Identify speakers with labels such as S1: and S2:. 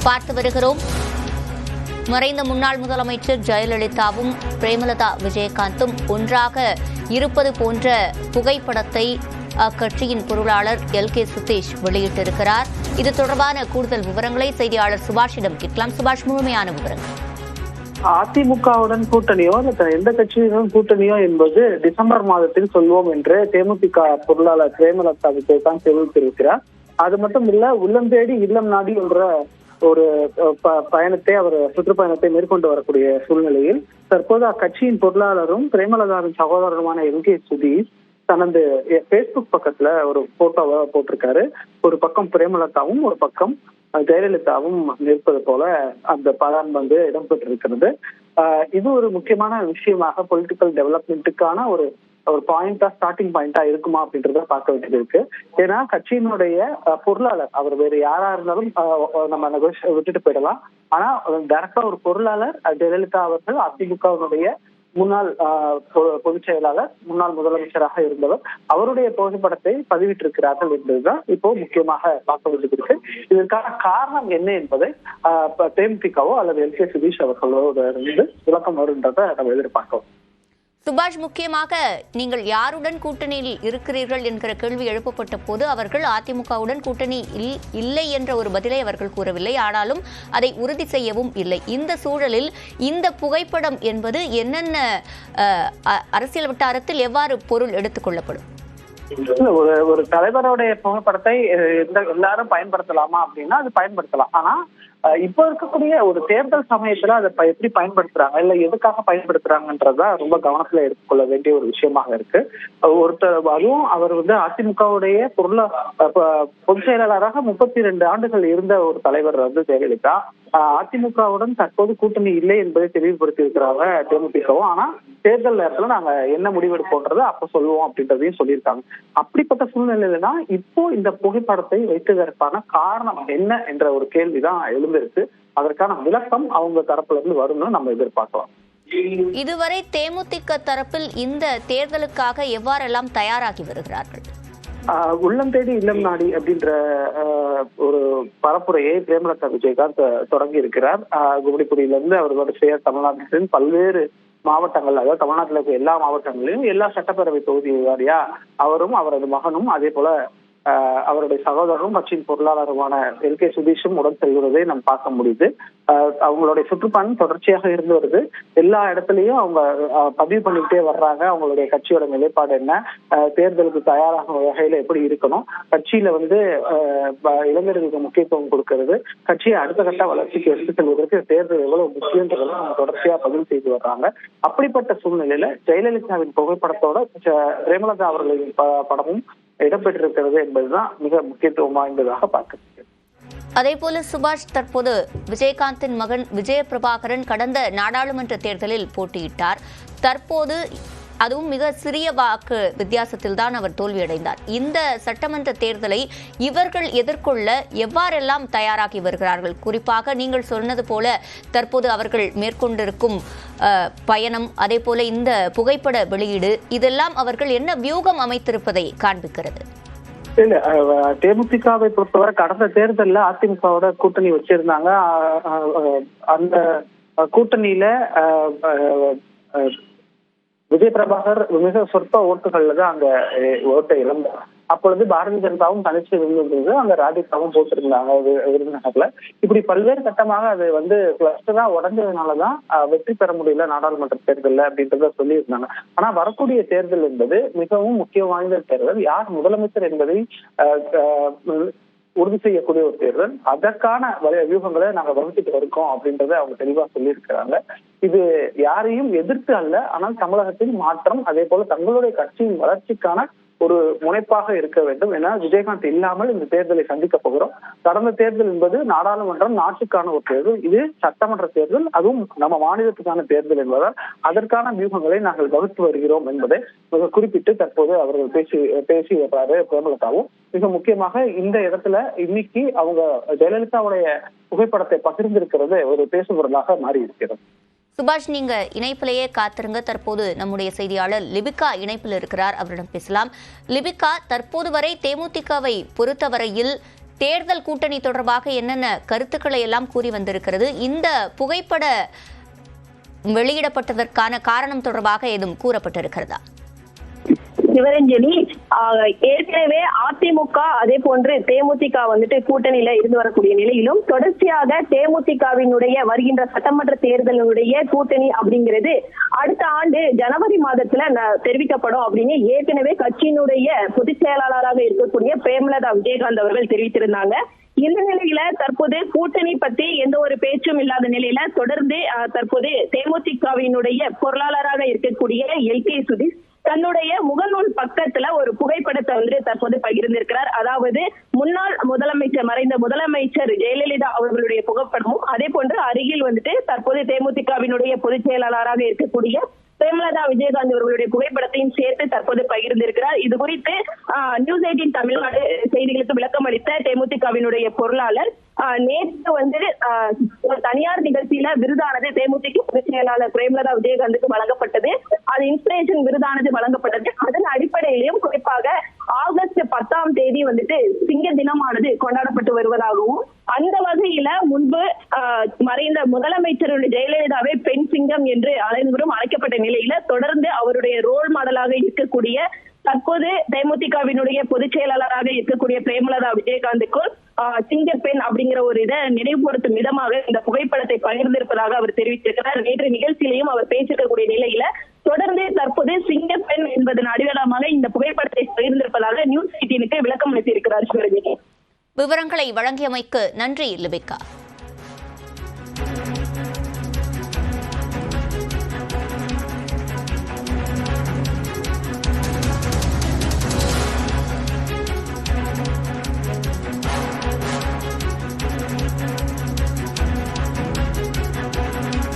S1: பார்த்து வருகிறோம். மறைந்த முன்னாள் முதலமைச்சர் ஜெயலலிதாவும் பிரேமலதா விஜயகாந்தும் ஒன்றாக இருப்பது போன்ற புகைப்படத்தை அக்கட்சியின் பொருளாளர் எல்.கே. சுதீஷ் வெளியிட்டிருக்கிறார். இது தொடர்பான கூடுதல் விவரங்களை செய்தியாளர் சுபாஷிடம் கேட்கலாம். சுபாஷ், முழுமையான விவரங்கள்.
S2: அதிமுகவுடன் கூட்டணியோ எந்த கட்சியுடன் கூட்டணியோ என்பது டிசம்பர் மாதத்தில் சொல்வோம் என்று தேமுதிக பொருளாளர் பிரேமலதா விஜயகாந்த் தெரிவித்திருக்கிறார். அது மட்டும் இல்ல, உள்ளம் தேடி இல்லம் நாடி என்ற ஒரு பயணத்தை அவர் சுற்றுப்பயணத்தை மேற்கொண்டு வரக்கூடிய சூழ்நிலையில் தற்போது அக்கட்சியின் பொருளாளரும் பிரேமலதாவின் சகோதரருமான எல்.கே. சுதீஷ் தனது பேஸ்புக் பக்கத்துல ஒரு போட்டோவை போட்டிருக்காரு. ஒரு பக்கம் பிரேமலதாவும் ஒரு பக்கம் ஜெயலலிதாவும் நிற்பது போல அந்த படம் இடம்பெற்றிருக்கிறது. இது ஒரு முக்கியமான விஷயமாக பொலிட்டிக்கல் டெவலப்மெண்ட்டுக்கான ஒரு பாயிண்டா, ஸ்டார்டிங் பாயிண்டா இருக்குமா அப்படின்றத பார்க்க வேண்டியது இருக்கு. ஏன்னா கட்சியினுடைய பொருளாளர் அவர் வேற யாரா இருந்தாலும் நம்ம விட்டுட்டு போயிடலாம். ஆனா டைரக்டா ஒரு பொருளாளர் ஜெயலலிதா அவர்கள் அதிமுகவினுடைய முன்னாள் பொதுச் செயலாளர், முன்னாள் முதலமைச்சராக இருந்தவர், அவருடைய புகைப்படத்தை பதிவிட்டிருக்கிறார்கள் என்பதுதான் இப்போ முக்கியமாக பார்க்க வேண்டியது இருக்கு. இதற்கான காரணம் என்ன என்பதை தேமுதிகவோ அல்லது எல்.கே. சுதீஷ் அவர்களோட இருந்து விளக்கம் வருன்றதை நம்ம எதிர்பார்க்கிறோம்.
S1: சுபாஷ், முக்கியமாக நீங்கள் யாருடன் கூட்டணியில் இருக்கிறீர்கள் என்கிற கேள்வி எழுப்பப்பட்ட போது அவர்கள் அதிமுகவுடன் கூட்டணி இல்லை என்ற ஒரு பதிலை அவர்கள் கூறவில்லை. ஆனாலும் அதை உறுதி செய்யவும் இல்லை. இந்த சூழலில் இந்த புகைப்படம் என்பது என்னென்ன அரசியல் வட்டாரத்தில் எவ்வாறு பொருள் எடுத்துக் கொள்ளப்படும்?
S2: ஒரு தலைவருடைய புகைப்படத்தை எல்லாரும் பயன்படுத்தலாமா அப்படின்னா அது பயன்படுத்தலாம். ஆனா இப்ப இருக்கக்கூடிய ஒரு தேர்தல் சமயத்துல அதை எப்படி பயன்படுத்துறாங்க, இல்ல எதுக்காக பயன்படுத்துறாங்கன்றதா ரொம்ப கவனத்துல எடுத்துக்கொள்ள வேண்டிய ஒரு விஷயமாக இருக்கு. அதுவும் அவர் அதிமுகவுடைய பொதுச் செயலாளராக 32 ஆண்டுகள் இருந்த ஒரு தலைவர் ஜெயலலிதா. அதிமுகவுடன் தற்போது கூட்டணி இல்லை என்பதை தெளிவுபடுத்தி இருக்கிறாங்க தேமுதிகவும். ஆனா தேர்தல் நேரத்துல நாங்க என்ன முடிவெடுப்போன்றதை அப்ப சொல்லுவோம் அப்படின்றதையும் சொல்லியிருக்காங்க. அப்படிப்பட்ட சூழ்நிலையில தான் இப்போ இந்த புகைப்படத்தை வைத்ததற்கான காரணம் என்ன என்ற ஒரு கேள்விதான் எழுந்திருக்கு. அதற்கான விளக்கம் அவங்க தரப்புல இருந்து வரும்னு நம்ம எதிர்பார்க்கலாம்.
S1: இதுவரை தேமுதிக தரப்பில் இந்த தேர்தலுக்காக எவ்வாறெல்லாம் தயாராகி வருகிறார்கள்?
S2: உள்ளம் தேடி இல்லம் நாடி அப்படின்ற ஒரு பரப்புரையை பிரேமலதா விஜயகாந்த் தொடங்கி இருக்கிறார். கும்மிடிப்பூடியிலிருந்து அவர்களோட சேர் தமிழ்நாட்டின் பல்வேறு மாவட்டங்கள், அதாவது தமிழ்நாட்டில் இருக்க எல்லா மாவட்டங்களிலும் எல்லா சட்டப்பேரவை தொகுதி வாரியா அவரும் அவரது மகனும் அதே போல அவருடைய சகோதரரும் கட்சியின் பொருளாளருமான எல்.கே. சுதீஷும் உடன் செல்வதை நம்ம பார்க்க முடியுது. அவங்களுடைய சுற்றுப்பயணம் தொடர்ச்சியாக இருந்து வருது. எல்லா இடத்துலயும் அவங்க பதிவு பண்ணிக்கிட்டே வர்றாங்க. அவங்களுடைய கட்சியோட நிலைப்பாடு என்ன, தேர்தலுக்கு தயாராகும் வகையில எப்படி இருக்கணும், கட்சியில இளைஞர்களுக்கு முக்கியத்துவம் கொடுக்கிறது, கட்சியை அடுத்த கட்ட வளர்ச்சிக்கு எடுத்து செல்வதற்கு தேர்தல் எவ்வளவு முக்கியன்றதெல்லாம் அவங்க தொடர்ச்சியா பதிவு செய்து வர்றாங்க. அப்படிப்பட்ட சூழ்நிலையில ஜெயலலிதாவின் புகைப்படத்தோட பிரேமலதா அவர்களின் படமும் இடம்பெற்றிருக்கிறது என்பதுதான் மிக முக்கியத்துவம் வாய்ந்ததாக பார்க்க.
S1: அதே போல சுபாஷ், தற்போது விஜயகாந்தின் மகன் விஜய பிரபாகரன் கடந்த நாடாளுமன்ற தேர்தலில் போட்டியிட்டார். தற்போது அதுவும் மிக சிறிய வாக்கு வித்தியாசத்தில் தான் அவர் தோல்வியடைந்தார். இந்த சட்டமன்ற தேர்தலை இவர்கள் எதிர்கொள்ள எவ்வாறெல்லாம் தயாராகி வருகிறார்கள்? குறிப்பாக நீங்கள் சொன்னது போல தற்போது அவர்கள் மேற்கொண்டிருக்கும் பயணம், அதே போல இந்த புகைப்பட வெளியீடு, இதெல்லாம் அவர்கள் என்ன வியூகம் அமைத்திருப்பதை காண்பிக்கிறது?
S2: இல்ல, தேமுதிகவை பொறுத்தவரை கடந்த தேர்தலில் அதிமுகவோட கூட்டணி வச்சிருந்தாங்க. அந்த கூட்டணியில விஜய் பிரபாகர் மிக சொற்ப ஓட்டுகள்ல தான் அங்க ஓட்டை இழந்தார். அப்பொழுது பாரதிய ஜனதாவும் தனிச்சு இருந்தது, அங்க ராதிகாவும் போட்டிருந்தாங்க விருதுநகர்ல. இப்படி பல்வேறு கட்டமாக அது கிளஸ்டரா உடஞ்சதுனாலதான் வெற்றி பெற முடியல நாடாளுமன்ற தேர்தல்ல அப்படின்றத சொல்லியிருந்தாங்க. ஆனா வரக்கூடிய தேர்தல் என்பது மிகவும் முக்கியம் வாய்ந்த தேர்தல். யார் முதலமைச்சர் என்பதை உறுதி செய்யக்கூடிய ஒரு தேர்தல். அதற்கான வியூகங்களை நாங்க வகுத்துட்டு இருக்கோம் அப்படின்றத அவங்க தெளிவா சொல்லியிருக்கிறாங்க. இது யாரையும் எதிர்த்து அல்ல, ஆனால் தமிழகத்தின் மாற்றம், அதே போல தங்களுடைய கட்சியின் வளர்ச்சிக்கான ஒரு முனைப்பாக இருக்க வேண்டும். ஏன்னா விஜயகாந்த் இல்லாமல் இந்த தேர்தலை சந்திக்க போகிறோம். கடந்த தேர்தல் என்பது நாடாளுமன்றம், நாட்டுக்கான ஒரு தேர்தல். இது சட்டமன்ற தேர்தல், அதுவும் நம்ம மாநிலத்துக்கான தேர்தல் என்பதால் அதற்கான வியூகங்களை நாங்கள் வகுத்து வருகிறோம் என்பதை குறிப்பிட்டு தற்போது அவர்கள் பேசி வர்றாரு பிரேமலதாவும். மிக முக்கியமாக இந்த இடத்துல இன்னைக்கு அவங்க ஜெயலலிதாவுடைய புகைப்படத்தை பகிர்ந்திருக்கிறது ஒரு பேசுபொருளாக மாறி இருக்கிறது.
S1: சுபாஷ், நீங்க இணைப்பிலேயே காத்திருங்க. தற்போது நம்முடைய செய்தியாளர் லிபிகா இணைப்பில் இருக்கிறார், அவரிடம் பேசலாம். லிபிகா, தற்போது வரை தேமுதிகவை பொறுத்தவரையில் தேர்தல் கூட்டணி தொடர்பாக என்னென்ன கருத்துக்களை எல்லாம் கூறி வந்திருக்கிறது? இந்த புகைப்பட வெளியிடப்பட்டதற்கான காரணம் தொடர்பாக எதுவும் கூறப்பட்டிருக்கிறதா?
S3: சிவரஞ்சனி, ஏற்கனவே அதிமுக அதே போன்று தேமுதிக வந்துட்டு கூட்டணியில இருந்து வரக்கூடிய நிலையிலும் தொடர்ச்சியாக தேமுதிகவினுடைய வருகின்ற சட்டமன்ற தேர்தலினுடைய கூட்டணி அப்படிங்கிறது அடுத்த ஆண்டு ஜனவரி மாதத்துல தெரிவிக்கப்படும் அப்படின்னு ஏற்கனவே கட்சியினுடைய பொதுச் செயலாளராக இருக்கக்கூடிய பிரேமலதா விஜயகாந்த் அவர்கள் தெரிவித்திருந்தாங்க. இந்த நிலையில தற்போது கூட்டணி பத்தி எந்த ஒரு பேச்சும் இல்லாத நிலையில தொடர்ந்து தற்போது தேமுதிகவினுடைய பொருளாளராக இருக்கக்கூடிய எல்.கே. சுதீஷ் தன்னுடைய முகநூல் பக்கத்துல ஒரு புகைப்படத்தை வந்து தற்போது பகிர்ந்திருக்கிறார். அதாவது முன்னாள் முதலமைச்சர், மறைந்த முதலமைச்சர் ஜெயலலிதா அவர்களுடைய புகைப்படமும் அதே போன்று அருகில் வந்துட்டு தற்போது தேமுதிகவினுடைய பொதுச் செயலாளராக இருக்கக்கூடிய பிரேமலதா விஜயகாந்த் அவர்களுடைய புகைப்படத்தையும் சேர்த்து தற்போது பகிர்ந்திருக்கிறார். இது குறித்து நியூஸ் 18 தமிழ்நாடு செய்திகளுக்கு விளக்கம் அளித்த தேமுதிகவினுடைய பொருளாளர் நேற்று வந்து ஒரு தனியார் நிகழ்ச்சியில விருதானது தேமுதிக பொதுச் செயலாளர் பிரேமலதா விஜயகாந்துக்கு வழங்கப்பட்டது. அது இன்ஸ்பிரேஷன் விருதானது வழங்கப்பட்டது. அதன் அடிப்படையிலும் குறிப்பாக ஆகஸ்ட் 10ஆம் தேதி வந்துட்டு சிங்க தினமானது கொண்டாடப்பட்டு வருவதாகவும் அந்த வகையில முன்பு மறைந்த முதலமைச்சருடைய ஜெயலலிதாவை பெண் சிங்கம் என்று அனைவரும் அழைக்கப்பட்ட நிலையில தொடர்ந்து அவருடைய ரோல் மாடலாக இருக்கக்கூடிய தற்போது தேமுதிகவினுடைய பொதுச் செயலாளராக இருக்கக்கூடிய பிரேமலதா விஜயகாந்துக்கும் சிங்கப்பெண் அப்படிங்கிற ஒரு இதை நினைவுபடுத்தும் விதமாக இந்த புகைப்படத்தை பகிர்ந்திருப்பதாக அவர் தெரிவித்திருக்கிறார். நேற்று நிகழ்ச்சியிலையும் அவர் பேசியிருக்கக்கூடிய நிலையில தொடர்ந்து தற்போது சிங்கப்பெண் என்பதன் அடையாளமாக இந்த புகைப்படத்தை பகிர்ந்திருப்பதாக நியூஸ் 18க்கு விளக்கம் அளித்திருக்கிறார். சிவரஞ்சனி,
S1: விவரங்களை வழங்கியமைக்கு நன்றி லிபிகா.